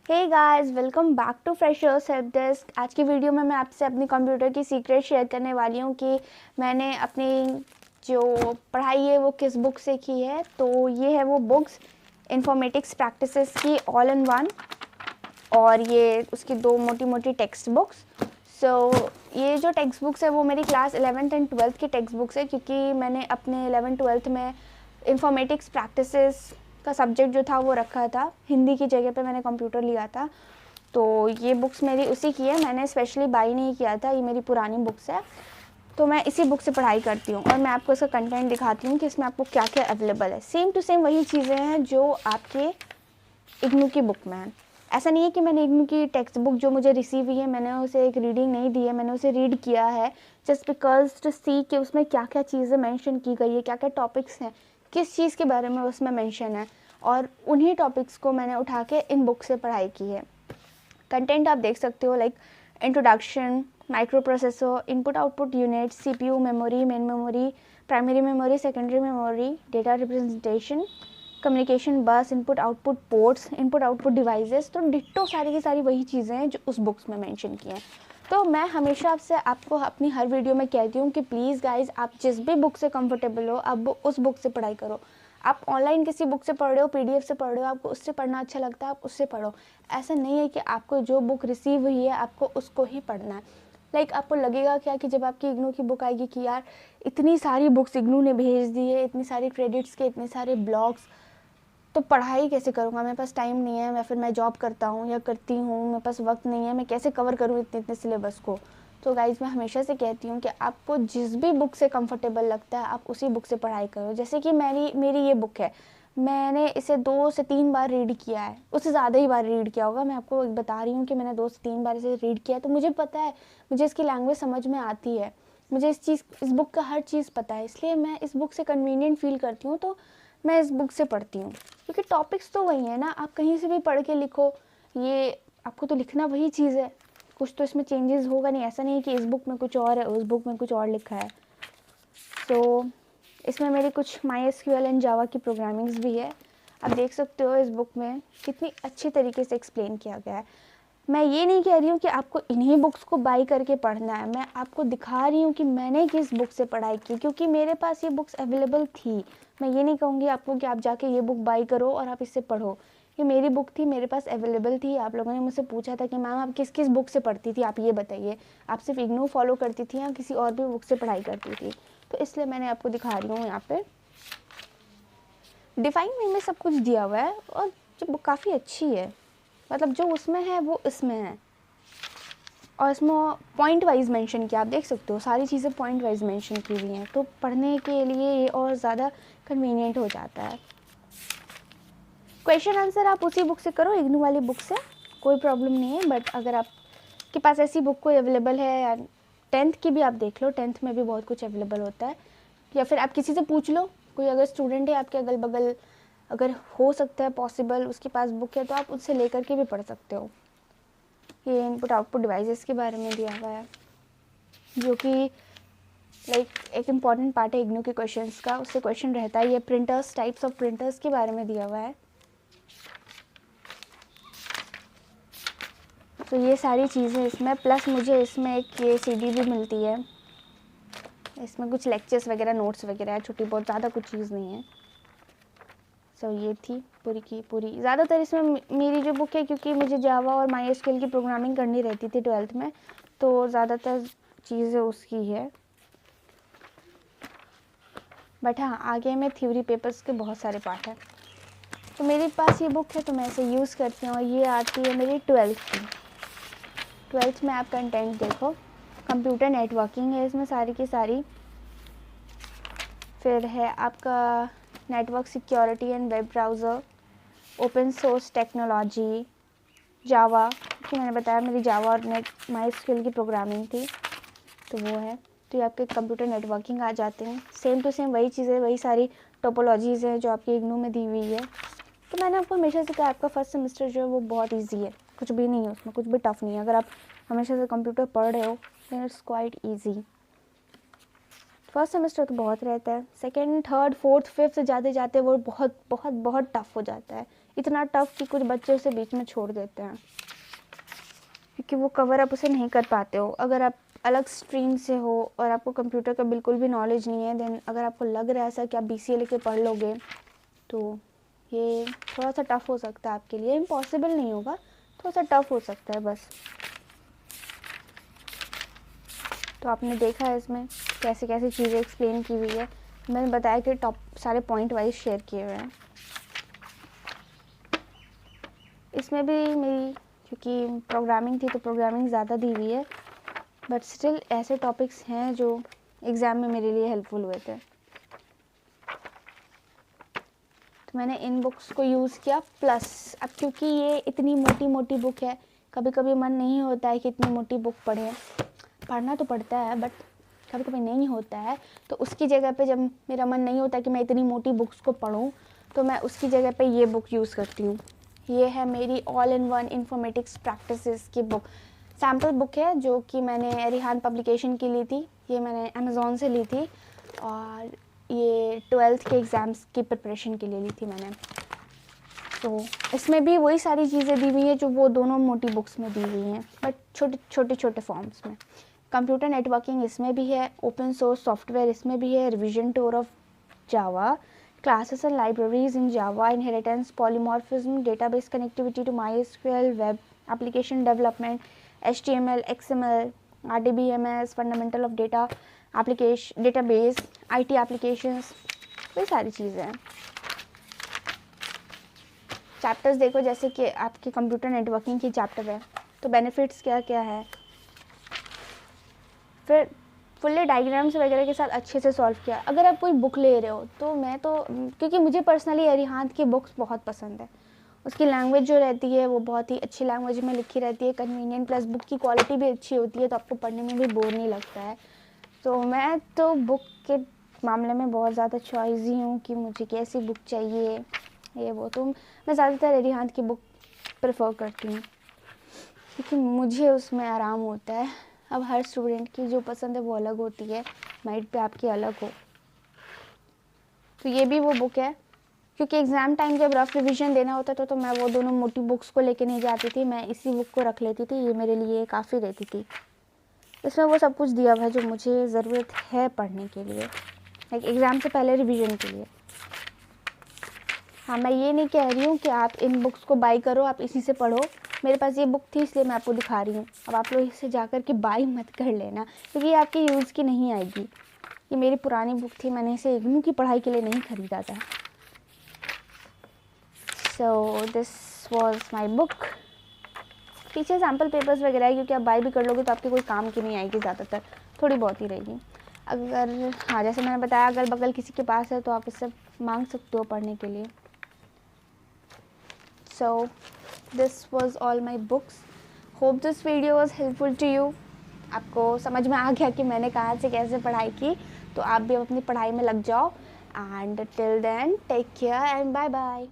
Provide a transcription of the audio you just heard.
Hey guys, welcome back to freshers help desk. आज की video में मैं आपसे अपनी कंप्यूटर की सीक्रेट शेयर करने वाली हूँ कि मैंने अपनी जो पढ़ाई है वो किस बुक से की है। तो ये है वो बुक्स, इन्फॉर्मेटिक्स प्रैक्टिसेस की ऑल इन वन, और ये उसकी दो मोटी मोटी टेक्स्ट बुक्स। ये जो टेक्स्ट बुक्स है वो मेरी क्लास 11th एंड 12th की टेक्स्ट बुक्स है, क्योंकि मैंने अपने 11th-12th में इन्फॉर्मेटिक्स प्रैक्टिसेस का सब्जेक्ट जो था वो रखा था। हिंदी की जगह पे मैंने कंप्यूटर लिया था, तो ये बुक्स मेरी उसी की है। मैंने स्पेशली बाई नहीं किया था, ये मेरी पुरानी बुक्स है। तो मैं इसी बुक से पढ़ाई करती हूँ और मैं आपको इसका कंटेंट दिखाती हूँ कि इसमें आपको क्या क्या अवेलेबल है। सेम टू सेम वही चीज़ें हैं जो आपके इग्नू की बुक में है। ऐसा नहीं है कि मैंने इग्नू की टेक्स्ट बुक जो मुझे रिसीव हुई है मैंने उसे एक रीडिंग नहीं दी है, मैंने उसे रीड किया है जस्ट बिकॉज टू सी कि उसमें क्या क्या चीज़ें मेंशन की गई है, क्या क्या टॉपिक्स हैं, किस चीज़ के बारे में उसमें मेंशन है, और उन्हीं टॉपिक्स को मैंने उठा के इन बुक से पढ़ाई की है। कंटेंट आप देख सकते हो, like introduction, micro processor, input output unit, CPU, memory, main memory, primary memory, secondary memory, data representation, communication bus, input output ports, input output devices. तो डिट्टो सारी की सारी वही चीज़ें हैं जो उस बुक्स में मेंशन की हैं। तो मैं हमेशा आपसे आपको अपनी हर वीडियो में कहती हूँ कि प्लीज़ गाइज, आप जिस भी बुक से कंफर्टेबल हो आप उस बुक से पढ़ाई करो। आप ऑनलाइन किसी बुक से पढ़ रहे हो, पीडीएफ से पढ़ रहे हो, आपको उससे पढ़ना अच्छा लगता है आप उससे पढ़ो। ऐसा नहीं है कि आपको जो बुक रिसीव हुई है आपको उसको ही पढ़ना है। लाइक आपको लगेगा क्या कि जब आपकी इग्नू की बुक आएगी कि यार इतनी सारी बुक्स इग्नू ने भेज दी है, इतनी सारी क्रेडिट्स के इतने सारे ब्लॉग्स, तो पढ़ाई कैसे करूँगा, मेरे पास टाइम नहीं है, या फिर मैं जॉब करता हूँ या करती हूँ, मेरे पास वक्त नहीं है, मैं कैसे कवर करूँ इतने इतने सिलेबस को। तो गाइज मैं हमेशा से कहती हूँ कि आपको जिस भी बुक से कंफर्टेबल लगता है आप उसी बुक से पढ़ाई करो। जैसे कि मेरी ये बुक है, मैंने इसे 2 से 3 बार रीड किया है, उससे ज़्यादा ही बार रीड किया होगा। मैं आपको बता रही हूँ कि मैंने 2 से 3 बार इसे रीड किया है, तो मुझे पता है, मुझे इसकी लैंग्वेज समझ में आती है, मुझे इस बुक का हर चीज़ पता है, इसलिए मैं इस बुक से कन्वीनियंट फील करती हूँ। तो मैं इस बुक से पढ़ती हूँ, क्योंकि टॉपिक्स तो वही है ना, आप कहीं से भी पढ़ के लिखो, ये आपको तो लिखना वही चीज़ है, कुछ तो इसमें चेंजेस होगा नहीं। ऐसा नहीं है कि इस बुक में कुछ और है उस बुक में कुछ और लिखा है। तो इसमें मेरी कुछ MySQL एंड जावा की प्रोग्रामिंग्स भी है। आप देख सकते हो इस बुक में कितनी अच्छी तरीके से एक्सप्लेन किया गया है। मैं ये नहीं कह रही हूँ कि आपको इन्हीं बुक्स को बाई करके पढ़ना है, मैं आपको दिखा रही हूँ कि मैंने किस बुक से पढ़ाई की, क्योंकि मेरे पास ये बुक्स अवेलेबल थी। मैं ये नहीं कहूँगी आपको कि आप जाके ये बुक बाई करो और आप इससे पढ़ो। ये मेरी बुक थी, मेरे पास अवेलेबल थी। आप लोगों ने मुझसे पूछा था कि मैम आप किस किस बुक से पढ़ती थी, आप ये बताइए, आप सिर्फ इग्नू फॉलो करती थी या किसी और भी बुक से पढ़ाई करती थी। तो इसलिए मैंने आपको दिखा रही हूँ यहाँ पे डिफाइन वे में सब कुछ दिया हुआ है, और जो बुक काफ़ी अच्छी है, मतलब जो उसमें है वो इसमें है, और इसमें पॉइंट वाइज मेंशन किया। आप देख सकते हो सारी चीज़ें पॉइंट वाइज मेंशन की हुई हैं, तो पढ़ने के लिए ये और ज़्यादा कन्वीनियंट हो जाता है। क्वेश्चन आंसर आप उसी बुक से करो, इग्नू वाली बुक से, कोई प्रॉब्लम नहीं है। बट अगर आपके पास ऐसी बुक कोई अवेलेबल है, या 10th की भी आप देख लो, 10th में भी बहुत कुछ अवेलेबल होता है, या फिर आप किसी से पूछ लो, कोई अगर स्टूडेंट है आपके अगल बगल, अगर हो सकता है पॉसिबल उसके पास बुक है, तो आप उससे लेकर के भी पढ़ सकते हो। ये इनपुट आउटपुट डिवाइसेस के बारे में दिया हुआ है, जो कि लाइक एक इम्पॉर्टेंट पार्ट है इग्नू के क्वेश्चंस का, उससे क्वेश्चन रहता है। ये प्रिंटर्स, टाइप्स ऑफ प्रिंटर्स के बारे में दिया हुआ है। तो ये सारी चीज़ें इसमें, प्लस मुझे इसमें एक ये सीडी भी मिलती है, इसमें कुछ लेक्चर्स वगैरह, नोट्स वगैरह है, छोटी बहुत, ज़्यादा कुछ चीज़ नहीं है। ये थी पूरी की पूरी। ज़्यादातर इसमें मेरी जो बुक है, क्योंकि मुझे जावा और MySQL की प्रोग्रामिंग करनी रहती थी 12th में, तो ज़्यादातर चीज़ें उसकी है। बट हाँ, आगे में थ्योरी पेपर्स के बहुत सारे पार्ट हैं। तो मेरे पास ये बुक है तो मैं इसे यूज़ करती हूँ। और ये आती है मेरी 12th की। 12th में आप कंटेंट देखो, कंप्यूटर नेटवर्किंग है इसमें सारी की सारी, फिर है आपका network security and web browser, open source technology, Java, कि मैंने बताया मेरी जावा और MySQL की प्रोग्रामिंग थी, तो वो है। तो ये आपके कंप्यूटर नेटवर्किंग आ जाते हैं। सेम टू सेम वही चीज़ें, वही सारी टोपोलॉजीज़ हैं जो आपकी इग्नू में दी हुई है। तो मैंने आपको हमेशा से कहा आपका फर्स्ट सेमेस्टर जो है वो बहुत ईजी है, कुछ भी नहीं है उसमें, कुछ भी टफ नहीं है। अगर आप हमेशा से कंप्यूटर पढ़ रहे हो then it's quite easy. First semester तो बहुत रहता है, सेकेंड, थर्ड, फोर्थ, फिफ्थ जाते जाते वो बहुत बहुत बहुत टफ हो जाता है। इतना टफ कि कुछ बच्चे उसे बीच में छोड़ देते हैं क्योंकि वो कवर अप उसे नहीं कर पाते हो। अगर आप अलग स्ट्रीम से हो और आपको कंप्यूटर का बिल्कुल भी नॉलेज नहीं है, देन अगर आपको लग रहा है ऐसा कि आप BCA लेके पढ़ लोगे तो ये थोड़ा सा टफ हो सकता है आपके लिए। इम्पॉसिबल नहीं होगा, थोड़ा सा टफ हो सकता है बस। तो आपने देखा है इसमें कैसे कैसे चीज़ें एक्सप्लेन की हुई है। मैंने बताया कि टॉप सारे पॉइंट वाइज शेयर किए हुए हैं। इसमें भी मेरी क्योंकि प्रोग्रामिंग थी तो प्रोग्रामिंग ज़्यादा दी हुई है, बट स्टिल ऐसे टॉपिक्स हैं जो एग्ज़ाम में मेरे लिए हेल्पफुल हुए थे, तो मैंने इन बुक्स को यूज़ किया। प्लस अब क्योंकि ये इतनी मोटी मोटी बुक है, कभी कभी मन नहीं होता है कि इतनी मोटी बुक पढ़ें, पढ़ना तो पड़ता है बट कभी कभी नहीं होता है, तो उसकी जगह पे जब मेरा मन नहीं होता कि मैं इतनी मोटी बुक्स को पढूं, तो मैं उसकी जगह पे ये बुक यूज़ करती हूँ। ये है मेरी all in one informatics practices की बुक। सैम्पल बुक है जो कि मैंने रिहान पब्लिकेशन की ली थी। ये मैंने अमेज़ॉन से ली थी और ये 12th के एग्ज़ाम्स की प्रिपरेशन के लिए ली थी मैंने। तो इसमें भी वही सारी चीज़ें दी हुई हैं जो वो दोनों मोटी बुक्स में दी हुई हैं, बट छोटे छोटे फॉर्म्स में। कंप्यूटर नेटवर्किंग इसमें भी है, ओपन सोर्स सॉफ्टवेयर इसमें भी है, revision tour of Java, classes and libraries in Java, inheritance, polymorphism, database connectivity to MySQL, web application development, HTML, XML, RDBMS, fundamental of data application, database, IT applications, ये सारी चीज़ें हैं। Chapters देखो, जैसे कि आपकी कंप्यूटर नेटवर्किंग की chapter है तो बेनिफिट्स क्या क्या है, फिर फुल्ली डायग्राम्स वगैरह के साथ अच्छे से सॉल्व किया। अगर आप कोई बुक ले रहे हो तो मैं तो, क्योंकि मुझे पर्सनली अरिहंत की बुक्स बहुत पसंद है, उसकी लैंग्वेज जो रहती है वो बहुत ही अच्छी लैंग्वेज में लिखी रहती है, कन्वीनियंट, प्लस बुक की क्वालिटी भी अच्छी होती है तो आपको पढ़ने में भी बोर नहीं लगता है। तो मैं तो बुक के मामले में बहुत ज़्यादा चॉइसी हूँ कि मुझे कैसी बुक चाहिए, ये वो, तो मैं ज़्यादातर अरिहंत की बुक प्रेफर करती हूँ क्योंकि मुझे उसमें आराम होता है। अब हर स्टूडेंट की जो पसंद है वो अलग होती है, माइंड पे आपकी अलग हो। तो ये भी वो बुक है, क्योंकि एग्ज़ाम टाइम जब रफ रिवीजन देना होता था तो मैं वो दोनों मोटी बुक्स को लेके नहीं जाती थी, मैं इसी बुक को रख लेती थी, ये मेरे लिए काफ़ी रहती थी। इसमें वो सब कुछ दिया हुआ है जो मुझे ज़रूरत है पढ़ने के लिए, लाइक एग्ज़ाम से पहले रिवीजन के लिए। हाँ, मैं ये नहीं कह रही हूँ कि आप इन बुक्स को बाई करो, आप इसी से पढ़ो। मेरे पास ये बुक थी इसलिए मैं आपको दिखा रही हूँ। अब आप लोग इसे जाकर के बाई मत कर लेना क्योंकि ये आपके यूज़ की नहीं आएगी। ये मेरी पुरानी बुक थी, मैंने इसे इग्नू की पढ़ाई के लिए नहीं ख़रीदा था। So this was my book. पीछे सैम्पल पेपर्स वगैरह है क्योंकि आप बाई भी कर लोगे तो आपके कोई काम की नहीं आएगी, ज़्यादातर थोड़ी बहुत ही रहेगी। अगर हाँ, जैसे मैंने बताया, अगर बगल किसी के पास है तो आप इससे मांग सकते हो पढ़ने के लिए। So this was all my books. Hope this video was helpful to you. आपको समझ में आ गया कि मैंने कहाँ से कैसे पढ़ाई की, तो आप भी अपनी पढ़ाई में लग जाओ। And till then, take care and bye bye.